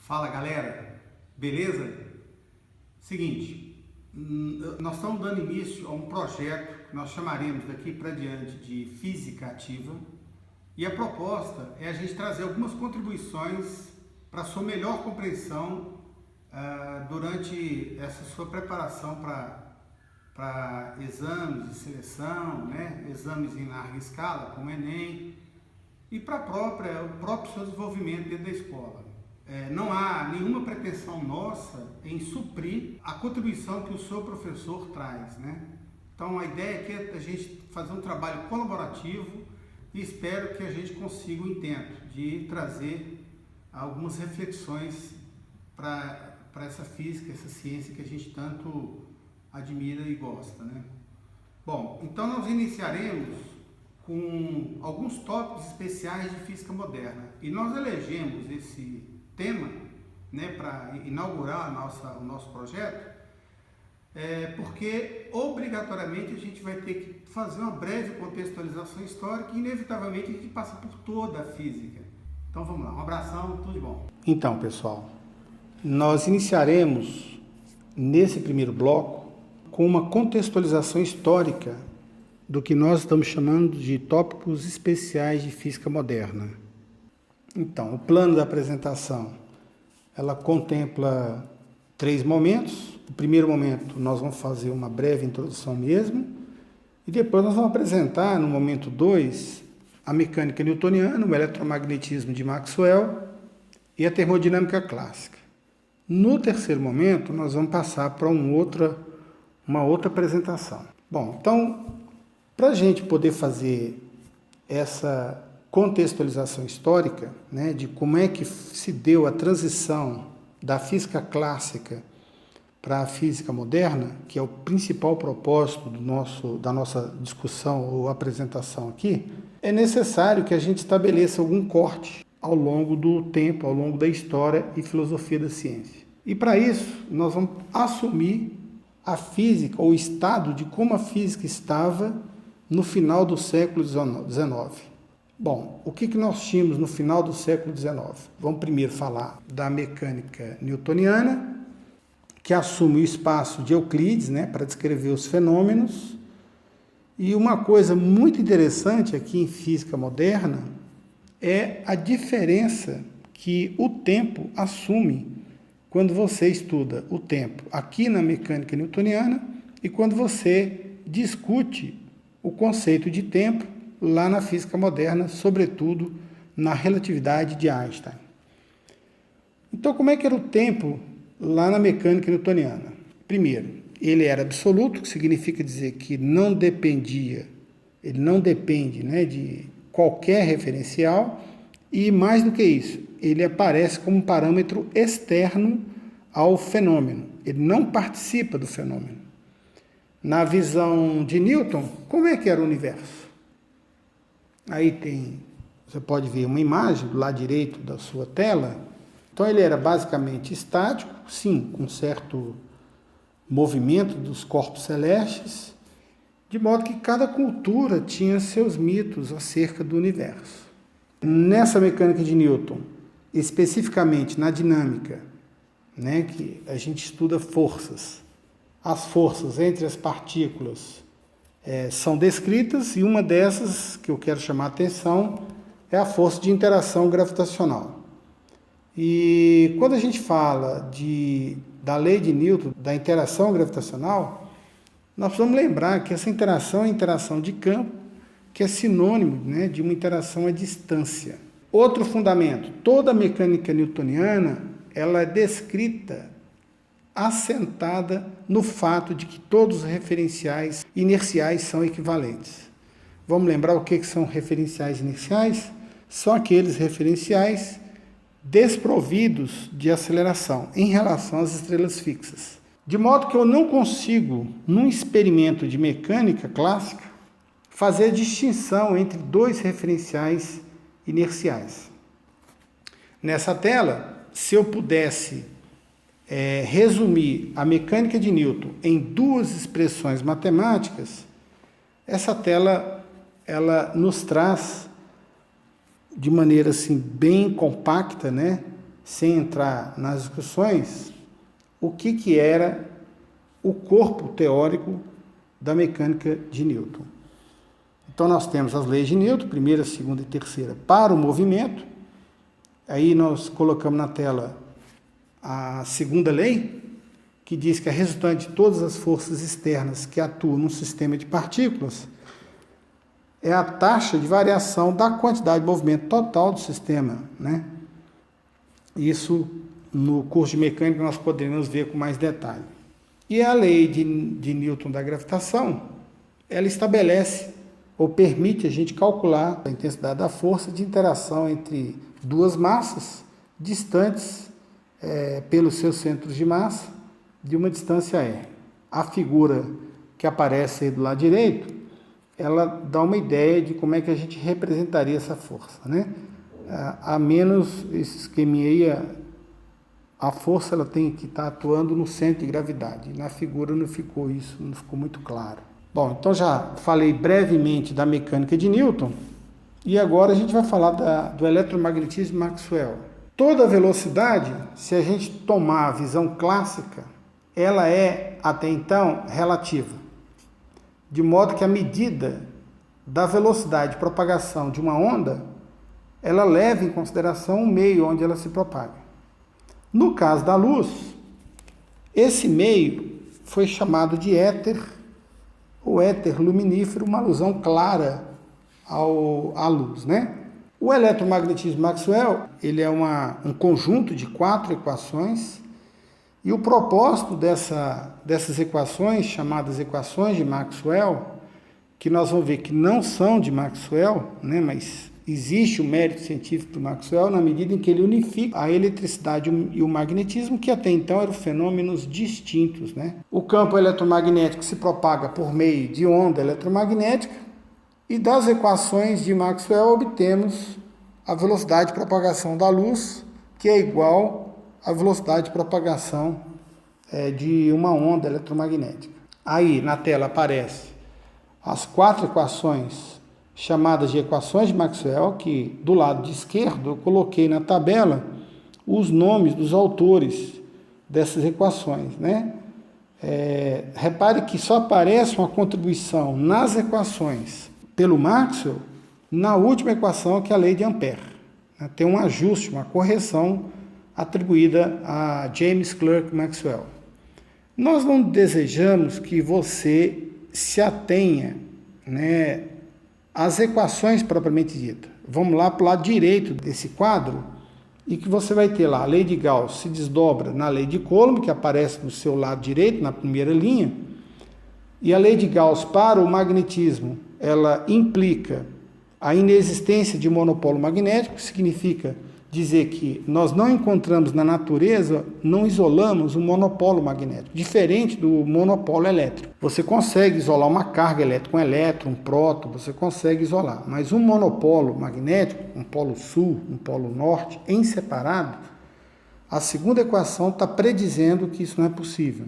Fala galera, beleza? Seguinte, nós estamos dando início a um projeto que nós chamaremos daqui para diante de Física Ativa, e a proposta é a gente trazer algumas contribuições para a sua melhor compreensão durante essa sua preparação para exames de seleção, né? Exames em larga escala, como o Enem, e para o próprio seu desenvolvimento dentro da escola. Não há nenhuma pretensão nossa em suprir a contribuição que o seu professor traz, né? Então a ideia aqui é a gente fazer um trabalho colaborativo e espero que a gente consiga o intento de trazer algumas reflexões para essa física, essa ciência que a gente tanto admira e gosta, né? Bom, então nós iniciaremos com alguns tópicos especiais de física moderna e nós elegemos esse tema, né, para inaugurar o nosso projeto, porque obrigatoriamente a gente vai ter que fazer uma breve contextualização histórica e inevitavelmente a gente passa por toda a física. Então vamos lá, um abração, tudo de bom. Então pessoal, nós iniciaremos nesse primeiro bloco com uma contextualização histórica do que nós estamos chamando de tópicos especiais de física moderna. Então, o plano da apresentação, ela contempla 3 momentos. O primeiro momento nós vamos fazer uma breve introdução mesmo, e depois nós vamos apresentar no momento 2 a mecânica newtoniana, o eletromagnetismo de Maxwell e a termodinâmica clássica. No terceiro momento nós vamos passar para uma outra apresentação. Bom, então, para a gente poder fazer essa contextualização histórica, né, de como é que se deu a transição da física clássica para a física moderna, que é o principal propósito da nossa discussão ou apresentação aqui, é necessário que a gente estabeleça algum corte ao longo do tempo, ao longo da história e filosofia da ciência. E para isso, nós vamos assumir a física, ou o estado de como a física estava no final do século XIX. Bom, o que nós tínhamos no final do século XIX? Vamos primeiro falar da mecânica newtoniana, que assume o espaço de Euclides, né, para descrever os fenômenos. E uma coisa muito interessante aqui em física moderna é a diferença que o tempo assume quando você estuda o tempo aqui na mecânica newtoniana e quando você discute o conceito de tempo lá na física moderna, sobretudo na relatividade de Einstein. Então, como é que era o tempo lá na mecânica newtoniana? Primeiro, ele era absoluto, que significa dizer que ele não depende, né, de qualquer referencial, e mais do que isso, ele aparece como um parâmetro externo ao fenômeno, ele não participa do fenômeno. Na visão de Newton, como é que era o universo? Aí você pode ver uma imagem do lado direito da sua tela. Então ele era basicamente estático, sim, com certo movimento dos corpos celestes, de modo que cada cultura tinha seus mitos acerca do universo. Nessa mecânica de Newton, especificamente na dinâmica, né, que a gente estuda forças, as forças entre as partículas são descritas, e uma dessas que eu quero chamar a atenção é a força de interação gravitacional. E quando a gente fala da lei de Newton, da interação gravitacional, nós precisamos lembrar que essa interação é a interação de campo, que é sinônimo, né, de uma interação à distância. Outro fundamento, toda a mecânica newtoniana ela é descrita assentada no fato de que todos os referenciais inerciais são equivalentes. Vamos lembrar o que são referenciais inerciais? São aqueles referenciais desprovidos de aceleração em relação às estrelas fixas. De modo que eu não consigo, num experimento de mecânica clássica, fazer a distinção entre 2 referenciais inerciais. Nessa tela, se eu pudesse resumir a mecânica de Newton em 2 expressões matemáticas, essa tela ela nos traz de maneira assim bem compacta, né, sem entrar nas discussões, o que era o corpo teórico da mecânica de Newton. Então nós temos as leis de Newton, primeira, segunda e terceira, para o movimento. Aí nós colocamos na tela a segunda lei, que diz que a resultante de todas as forças externas que atuam num sistema de partículas é a taxa de variação da quantidade de movimento total do sistema, né? Isso, no curso de mecânica, nós poderemos ver com mais detalhe. E a lei de Newton da gravitação, ela estabelece ou permite a gente calcular a intensidade da força de interação entre duas massas distantes pelos seus centros de massa de uma distância r. A figura que aparece aí do lado direito, ela dá uma ideia de como é que a gente representaria essa força, né? A menos esse esqueminha aí, a força ela tem que estar atuando no centro de gravidade. Na figura não ficou isso, não ficou muito claro. Bom, então já falei brevemente da mecânica de Newton e agora a gente vai falar do eletromagnetismo de Maxwell. Toda velocidade, se a gente tomar a visão clássica, ela é, até então, relativa. De modo que a medida da velocidade de propagação de uma onda, ela leva em consideração o meio onde ela se propaga. No caso da luz, esse meio foi chamado de éter, ou éter luminífero, uma alusão clara à luz, né? O eletromagnetismo de Maxwell, ele é um conjunto de 4 equações, e o propósito dessas equações, chamadas equações de Maxwell, que nós vamos ver que não são de Maxwell, né, mas existe o mérito científico do Maxwell na medida em que ele unifica a eletricidade e o magnetismo, que até então eram fenômenos distintos, né? O campo eletromagnético se propaga por meio de onda eletromagnética, e das equações de Maxwell obtemos a velocidade de propagação da luz, que é igual à velocidade de propagação de uma onda eletromagnética. Aí na tela aparece as 4 equações chamadas de equações de Maxwell, que do lado de esquerdo eu coloquei na tabela os nomes dos autores dessas equações, né? Repare que só aparece uma contribuição nas equações pelo Maxwell na última equação, que é a lei de Ampère. Tem um ajuste, uma correção atribuída a James Clerk Maxwell. Nós não desejamos que você se atenha, né, às equações propriamente ditas. Vamos lá para o lado direito desse quadro e que você vai ter lá a lei de Gauss se desdobra na lei de Coulomb, que aparece no seu lado direito, na primeira linha, e a lei de Gauss para o magnetismo, ela implica a inexistência de monopolo magnético, que significa dizer que nós não encontramos na natureza, não isolamos um monopolo magnético, diferente do monopolo elétrico. Você consegue isolar uma carga elétrica, um elétron, um próton, você consegue isolar, mas um monopolo magnético, um polo sul, um polo norte, em separado, a segunda equação está predizendo que isso não é possível.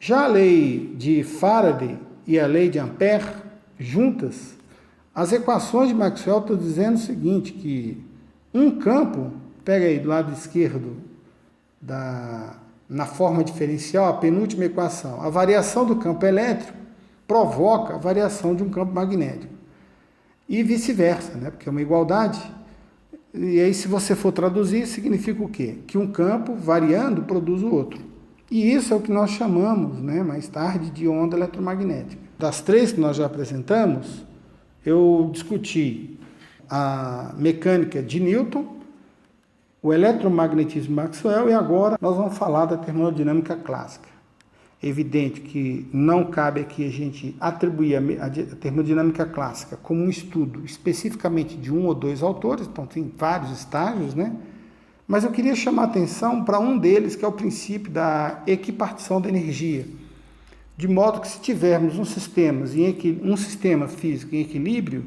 Já a lei de Faraday e a lei de Ampère, juntas, as equações de Maxwell estão dizendo o seguinte, que um campo, pega aí do lado esquerdo, na forma diferencial, a penúltima equação, a variação do campo elétrico provoca a variação de um campo magnético. E vice-versa, né? Porque é uma igualdade. E aí, se você for traduzir, significa o quê? Que um campo variando produz o outro. E isso é o que nós chamamos, né, mais tarde, de onda eletromagnética. Das 3 que nós já apresentamos, eu discuti a mecânica de Newton, o eletromagnetismo de Maxwell, e agora nós vamos falar da termodinâmica clássica. É evidente que não cabe aqui a gente atribuir a termodinâmica clássica como um estudo especificamente de 1 ou 2 autores, então tem vários estágios, né? Mas eu queria chamar a atenção para um deles, que é o princípio da equipartição da energia. De modo que se tivermos um sistema físico em equilíbrio,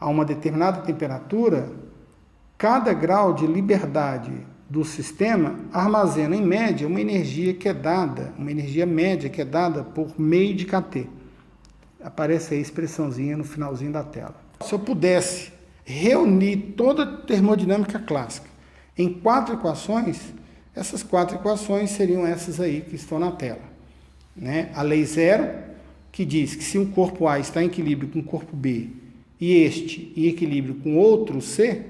a uma determinada temperatura, cada grau de liberdade do sistema armazena, em média, uma energia média que é dada por meio de kT. Aparece aí a expressãozinha no finalzinho da tela. Se eu pudesse reunir toda a termodinâmica clássica em 4 equações. Essas 4 equações seriam essas aí que estão na tela, né? A lei zero, que diz que se um corpo A está em equilíbrio com o corpo B e este em equilíbrio com outro C,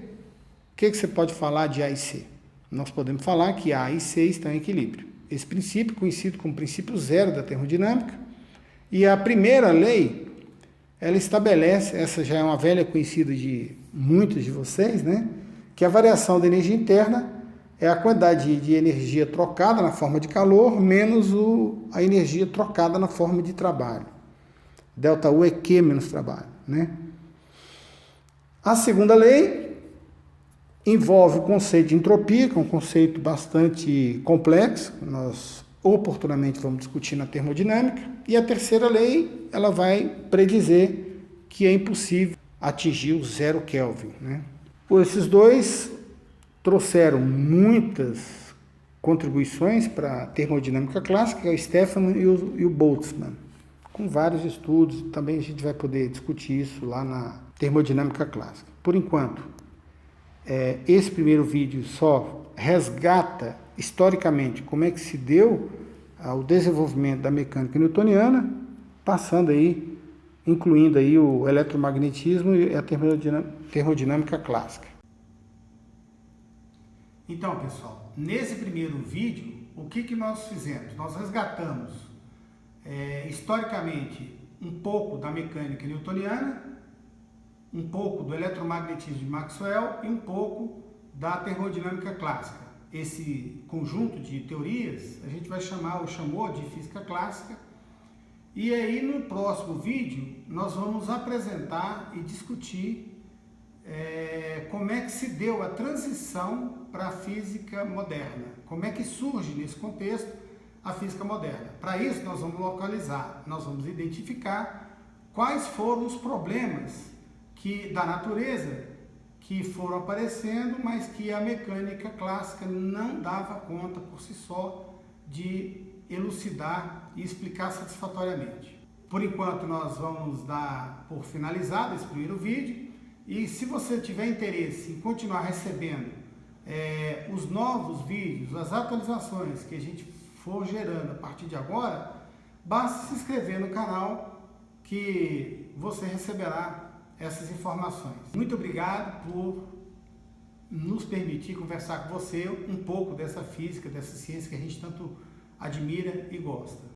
o que você pode falar de A e C? Nós podemos falar que A e C estão em equilíbrio. Esse princípio conhecido como princípio zero da termodinâmica. E a primeira lei, ela estabelece, essa já é uma velha conhecida de muitos de vocês, né? Que a variação da energia interna é a quantidade de energia trocada na forma de calor menos a energia trocada na forma de trabalho. Delta U é Q menos trabalho, né? A segunda lei envolve o conceito de entropia, que é um conceito bastante complexo, que nós oportunamente vamos discutir na termodinâmica. E a terceira lei, ela vai predizer que é impossível atingir o 0 Kelvin, né? Esses dois trouxeram muitas contribuições para a termodinâmica clássica, que é o Stefano e o Boltzmann, com vários estudos. Também a gente vai poder discutir isso lá na termodinâmica clássica. Por enquanto, esse primeiro vídeo só resgata historicamente como é que se deu o desenvolvimento da mecânica newtoniana, passando aí, incluindo aí o eletromagnetismo e a termodinâmica clássica. Então, pessoal, nesse primeiro vídeo, o que nós fizemos? Nós resgatamos historicamente um pouco da mecânica newtoniana, um pouco do eletromagnetismo de Maxwell e um pouco da termodinâmica clássica. Esse conjunto de teorias a gente vai chamou de física clássica. E aí no próximo vídeo nós vamos apresentar e discutir como é que se deu a transição para a física moderna, como é que surge nesse contexto a física moderna. Para isso nós vamos localizar, nós vamos identificar quais foram os problemas da natureza que foram aparecendo, mas que a mecânica clássica não dava conta por si só de elucidar e explicar satisfatoriamente. Por enquanto nós vamos dar por finalizado esse primeiro vídeo, e se você tiver interesse em continuar recebendo os novos vídeos, as atualizações que a gente for gerando a partir de agora, basta se inscrever no canal que você receberá essas informações. Muito obrigado por nos permitir conversar com você um pouco dessa física, dessa ciência que a gente tanto admira e gosta.